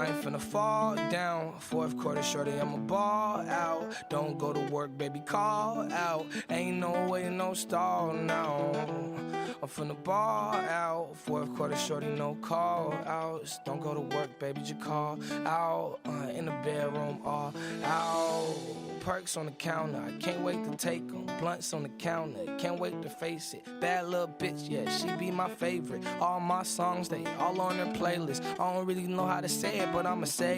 I ain't finna fall down. Fourth quarter, shorty, I'ma ball out. Don't go to work, baby, call out. Ain't no way, no stall now. I'm finna ball out. Fourth quarter, shorty, no call outs. Don't go to work, baby, just call out. In the bedroom, all out. Perks on the counter, I can't wait to take them. Blunts on the counter, can't wait to face it. Bad little bitch, yeah, she be my favorite. All my songs, they all on her playlist. I don't really know how to say it, but I'ma say